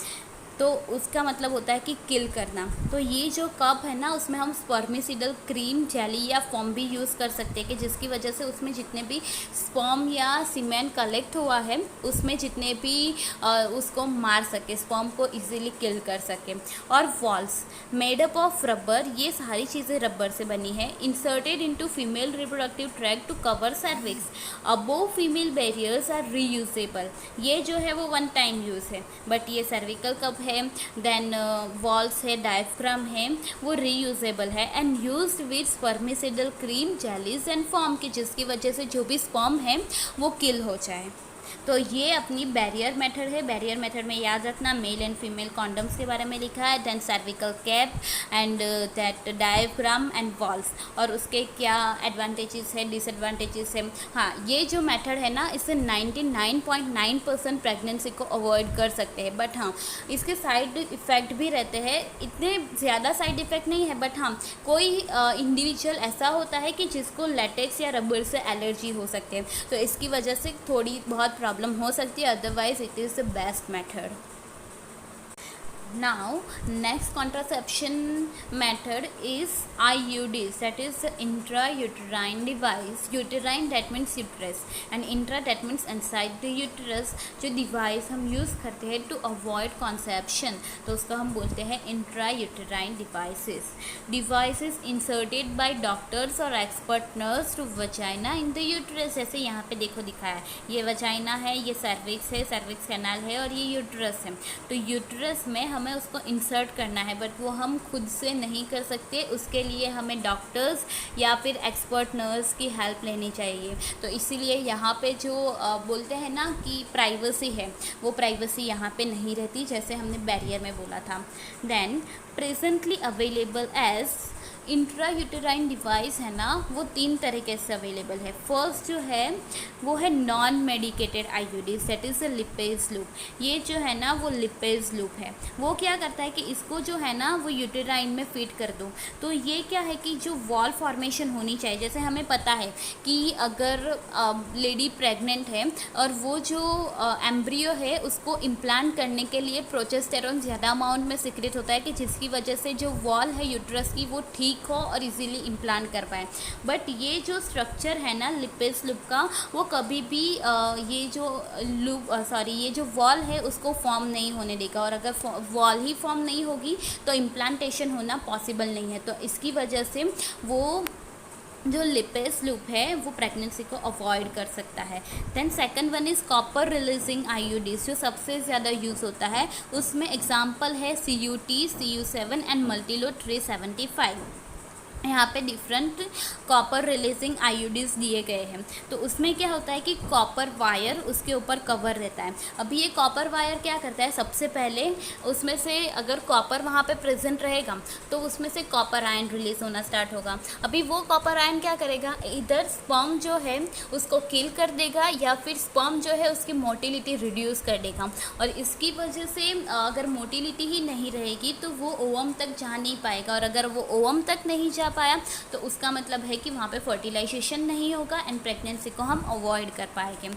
तो उसका मतलब होता है कि किल करना, तो ये जो कप है ना उसमें हम स्पर्मिसिडल क्रीम, जेली या फॉर्म भी यूज़ कर सकते हैं कि जिसकी वजह से उसमें जितने भी स्पर्म या सीमेन कलेक्ट हुआ है उसमें जितने भी उसको मार सके, स्पर्म को इजीली किल कर सके। और walls made up of rubber, ये सारी चीज़ें रबर से बनी है, inserted into female reproductive tract to cover cervix, above female barriers are reusable, ये जो है वो वन टाइम यूज़ है, बट ये सर्विकल कप है, देन वॉल्स है, डायफ्राम है, वो रीयूजेबल है and used with spermicidal cream, jellies and form, की जिसकी वजह से जो भी स्पर्म है वो किल हो जाए। तो ये अपनी बैरियर मेथड है। बैरियर मेथड में याद रखना मेल एंड फीमेल कॉन्डम्स के बारे में लिखा है, then cervical cap and that diaphragm and walls, और उसके क्या एडवांटेजेस है, डिसएडवांटेजेस है। हाँ ये जो मेथड है ना इससे 99.9% प्रेगनेंसी को अवॉइड कर सकते हैं, बट हाँ इसके साइड इफ़ेक्ट भी रहते हैं, इतने ज़्यादा साइड इफ़ेक्ट नहीं है, बट हाँ कोई इंडिविजुअल ऐसा होता है कि जिसको लेटेक्स या रबर से एलर्जी हो सकती है, तो इसकी वजह से थोड़ी बहुत प्रॉब्लम हो सकती है, otherwise it is the best method. Now next contraception method is IUDs, that is intrauterine device. Uterine that means uterus and intra that means inside the uterus। जो डिवाइस हम यूज़ करते हैं टू अवॉइड कॉन्सेप्शन तो उसको हम बोलते हैं intrauterine devices. Devices inserted by doctors और expert nurse to vagina in the uterus. जैसे यहाँ पे देखो दिखाया है, ये वजाइना है, ये सर्विक्स है, सर्विक्स कैनाल है और ये यूटरस है। तो यूटरस में हमें उसको इंसर्ट करना है, बट वो हम खुद से नहीं कर सकते, उसके लिए हमें डॉक्टर्स या फिर एक्सपर्ट नर्स की हेल्प लेनी चाहिए। तो इसीलिए यहाँ पे जो बोलते हैं ना कि प्राइवेसी है, वो प्राइवेसी यहाँ पे नहीं रहती, जैसे हमने बैरियर में बोला था। Then presently available as intrauterine device है ना, वो 3 तरीके से अवेलेबल है। फर्स्ट जो है वो है non medicated IUDs, that is the lipase loop. ये जो है ना वो लिपेज लूप है, वो क्या करता है कि इसको जो है ना वो यूटेराइन में फिट कर दो। तो ये क्या है कि जो वॉल फॉर्मेशन होनी चाहिए, जैसे हमें पता है कि अगर लेडी प्रेग्नेंट है और वो जो एम्ब्रियो है उसको इम्प्लांट करने के लिए प्रोजेस्टेरोन ज़्यादा अमाउंट में सिक्रेट होता है कि जिसकी वजह से जो वॉल है यूट्रस की वो ठीक हो और इजीली इम्प्लांट कर पाए। बट ये जो स्ट्रक्चर है ना लिपेज लूप का, वो कभी भी ये जो ये जो वॉल है उसको फॉर्म नहीं होने देगा, और अगर वॉल ही फॉर्म नहीं होगी तो इम्प्लांटेशन होना पॉसिबल नहीं है। तो इसकी वजह से वो जो लिपेज लूप है वो प्रेगनेंसी को अवॉइड कर सकता है। Then second one is copper releasing IUDs, जो सबसे ज़्यादा यूज़ होता है। उसमें एग्जांपल है CUT, CU7 एंड मल्टीलो 375। यहाँ पे डिफरेंट कॉपर रिलीजिंग आईयूडीज दिए गए हैं। तो उसमें क्या होता है कि कॉपर वायर उसके ऊपर कवर रहता है। अभी ये कॉपर वायर क्या करता है, सबसे पहले उसमें से अगर कॉपर वहाँ पे प्रेजेंट रहेगा तो उसमें से कॉपर आयन रिलीज होना स्टार्ट होगा। अभी वो कॉपर आयन क्या करेगा, इधर स्पर्म जो है उसको किल कर देगा या फिर स्पर्म जो है उसकी मोटिलिटी रिड्यूस कर देगा, और इसकी वजह से अगर मोटिलिटी ही नहीं रहेगी तो वो ओवम तक जा नहीं पाएगा, और अगर वो ओवम तक नहीं जा पाया तो उसका मतलब है कि वहाँ पे फर्टिलाइजेशन नहीं होगा एंड प्रेगनेंसी को हम अवॉइड कर पाएंगे।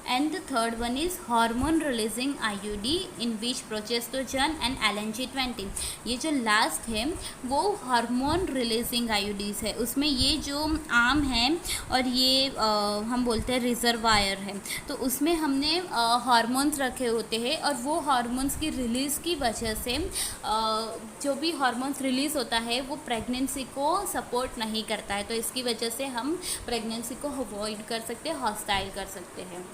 And the third one is hormone releasing IUD in which progesterone and LNG-20। ये जो लास्ट है वो हार्मोन रिलीजिंग आईयूडीज़ है, उसमें ये जो आम है और ये हम बोलते हैं रिजर्वायर है, तो उसमें हमने हार्मोन्स रखे होते हैं और वो हार्मोन्स की रिलीज़ की वजह से जो भी हार्मोन्स रिलीज़ होता है वो प्रेगनेंसी को सपोर्ट नहीं करता है, तो इसकी वजह से हम प्रेगनेंसी को अवॉइड कर सकते हैं, हॉस्टाइल कर सकते हैं।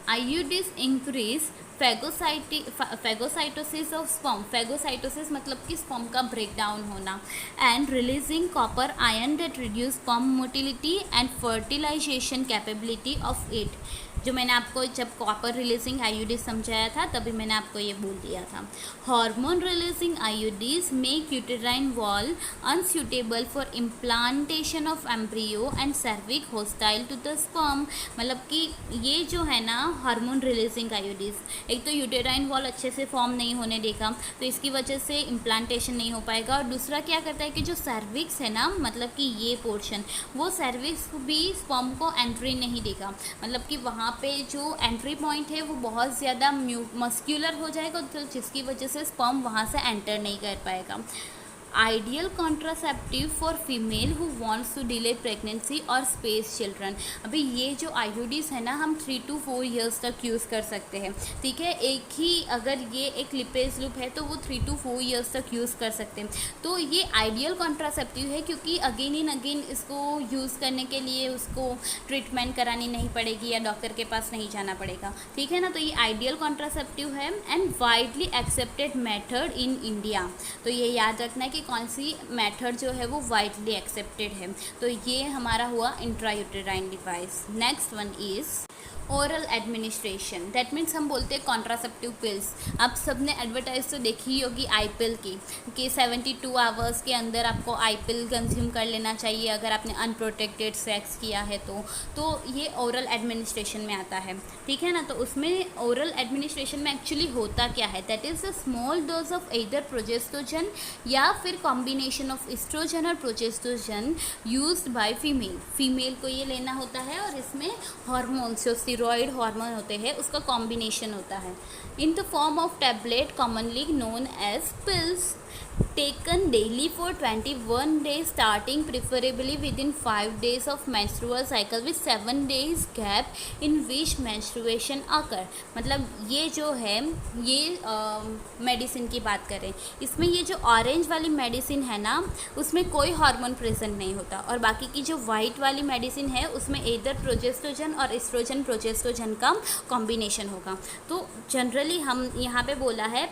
IUDs increase phagocytosis of sperm. Phagocytosis मतलब कि स्पर्म का ब्रेकडाउन होना, and releasing copper ion that reduce sperm motility and fertilization capability of it. जो मैंने आपको जब कॉपर रिलीजिंग आईयूडीज समझाया था तभी मैंने आपको ये बोल दिया था। Hormone releasing IUDs make uterine wall unsuitable for implantation of embryo and cervix hostile to the sperm. मतलब कि ये जो है ना हार्मोन रिलीजिंग आईयूडीज, एक तो यूटेराइन वॉल अच्छे से फॉर्म नहीं होने देगा, तो इसकी वजह से इम्प्लांटेशन नहीं हो पाएगा, और दूसरा क्या करता है कि जो सर्विक्स है ना, मतलब कि ये पोर्शन, वो सर्विक्स भी स्पर्म को एंट्री नहीं देगा, मतलब कि वहाँ पे जो एंट्री पॉइंट है वो बहुत ज़्यादा मस्क्यूलर हो जाएगा, तो जिसकी वजह से स्पर्म वहाँ से एंटर नहीं कर पाएगा। Ideal contraceptive for female who wants to delay pregnancy और स्पेस चिल्ड्रन। अभी ये जो आईयूडीज है ना, हम 3 to 4 ईयर्स तक यूज़ कर सकते हैं, ठीक है। एक ही अगर ये एक लिपेज लूप है तो वो 3 to 4 ईयर्स तक यूज़ कर सकते हैं, तो ये आइडियल कॉन्ट्रासेप्टिव है, क्योंकि अगेन एंड अगेन इसको यूज़ करने के लिए उसको ट्रीटमेंट करानी नहीं पड़ेगी या डॉक्टर के पास नहीं जाना पड़ेगा, ठीक है ना। तो ये आइडियल कॉन्ट्रासेप्टिव है and widely accepted method in India. तो ये याद रखना है कि कौन सी मेथड जो है वो वाइडली एक्सेप्टेड है। तो ये हमारा हुआ intrauterine device. Next one is oral administration, that means हम बोलते हैं कॉन्ट्रासेप्टिव पिल्स। आप सबने एडवर्टाइज तो देखी होगी आई पिल की, कि 72 आवर्स के अंदर आपको आई पिल कंज्यूम कर लेना चाहिए अगर आपने अनप्रोटेक्टेड सेक्स किया है तो ये ओरल एडमिनिस्ट्रेशन में आता है, ठीक है ना। तो उसमें ओरल एडमिनिस्ट्रेशन में एक्चुअली होता क्या है, that is a small dose of either progesterone या फिर कॉम्बिनेशन ऑफ एस्ट्रोजन और प्रोजेस्टेरोन यूज्ड बाय फीमेल को ये लेना होता है, और इसमें हार्मोन्स जो स्टेरॉयड हार्मोन होते हैं उसका कॉम्बिनेशन होता है, in the form of tablet commonly known as pills, taken daily for 21 days starting preferably within 5 days of menstrual cycle with 7 days gap in which menstruation occur। मतलब ये जो है ये मेडिसिन की बात करें, इसमें ये जो ऑरेंज वाली मेडिसिन है ना उसमें कोई हार्मोन प्रेजेंट नहीं होता, और बाकी की जो वाइट वाली मेडिसिन है उसमें इधर प्रोजेस्टेरोन और एस्ट्रोजन प्रोजेस्टेरोन का कॉम्बिनेशन होगा। तो जनरली हम यहाँ पे बोला है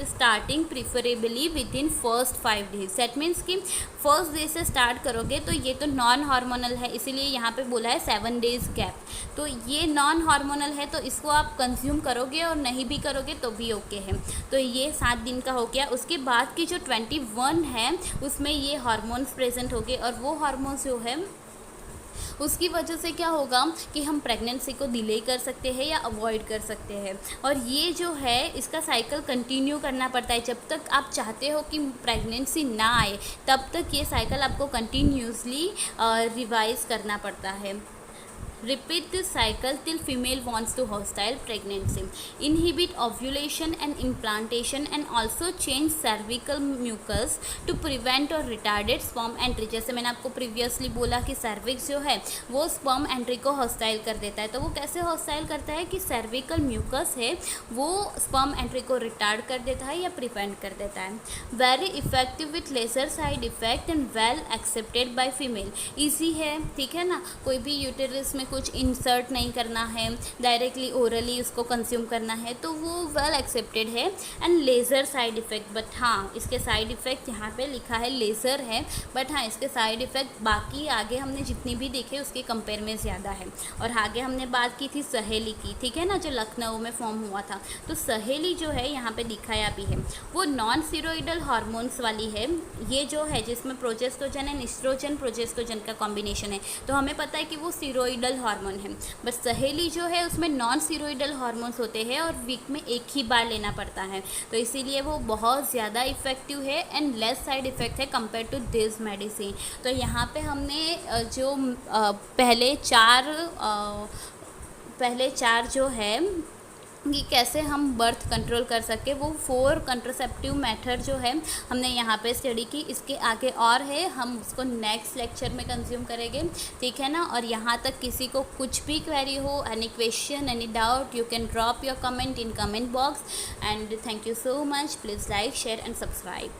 starting preferably with in first 5 days, that means कि फर्स्ट डे से स्टार्ट करोगे तो ये तो नॉन हार्मोनल है, इसीलिए यहाँ पे बोला है 7 डेज गैप। तो ये नॉन हार्मोनल है तो इसको आप कंज्यूम करोगे और नहीं भी करोगे तो भी ओके है। तो ये 7 दिन का हो गया। उसके बाद की जो 21 है उसमें ये हार्मोन्स प्रेजेंट हो गए, और वो हार्मोन्स जो है उसकी वजह से क्या होगा कि हम प्रेगनेंसी को डिले कर सकते हैं या अवॉइड कर सकते हैं। और ये जो है इसका साइकिल कंटिन्यू करना पड़ता है, जब तक आप चाहते हो कि प्रेगनेंसी ना आए तब तक ये साइकिल आपको कंटिन्यूसली रिवाइज करना पड़ता है। Repeat this cycle till female wants to hostile pregnancy. Inhibit ovulation and implantation and also change cervical mucus to prevent or retarded sperm entry। जैसे मैंने आपको प्रीवियसली बोला कि cervix जो है वो sperm entry को hostile कर देता है। तो वो कैसे hostile करता है कि cervical mucus है वो sperm entry को retard कर देता है या prevent कर देता है। Very effective with lesser side effect and well accepted by female। easy है, ठीक है ना। कोई भी यूटेरस में कुछ इंसर्ट नहीं करना है, डायरेक्टली ओरली उसको कंज्यूम करना है, तो वो वेल एक्सेप्टेड है। And laser side effect, but हाँ इसके साइड इफ़ेक्ट यहाँ पे लिखा है लेज़र है, बट हाँ इसके साइड इफ़ेक्ट बाकी आगे हमने जितनी भी देखे उसके कंपेयर में ज़्यादा है। और आगे हमने बात की थी सहेली की, ठीक है ना, जो लखनऊ में फॉर्म हुआ था। तो सहेली जो है यहाँ पे दिखाया भी है वो नॉन स्टेरॉइडल हार्मोन्स वाली है। ये जो है जिसमें प्रोजेस्टेरोन एंड एस्ट्रोजन प्रोजेस्टेरोन का कॉम्बिनेशन है, तो हमें पता है कि वो स्टेरॉइडल हार्मोन है। बस सहेली जो है उसमें नॉन स्टेरॉइडल हार्मोन्स होते हैं और वीक में एक ही बार लेना पड़ता है, तो इसीलिए वो बहुत ज़्यादा इफ़ेक्टिव है एंड लेस साइड इफ़ेक्ट है कंपेयर टू दिस मेडिसिन। तो यहाँ पे हमने जो पहले 4 पहले 4 जो है कि कैसे हम बर्थ कंट्रोल कर सके, वो 4 कंट्रासेप्टिव मेथड जो है हमने यहाँ पे स्टडी की। इसके आगे और है, हम उसको नेक्स्ट लेक्चर में कंज्यूम करेंगे, ठीक है ना। और यहाँ तक किसी को कुछ भी क्वेरी हो, any question, any doubt, you can drop your comment in comment box. And thank you so much. Please like, share and subscribe.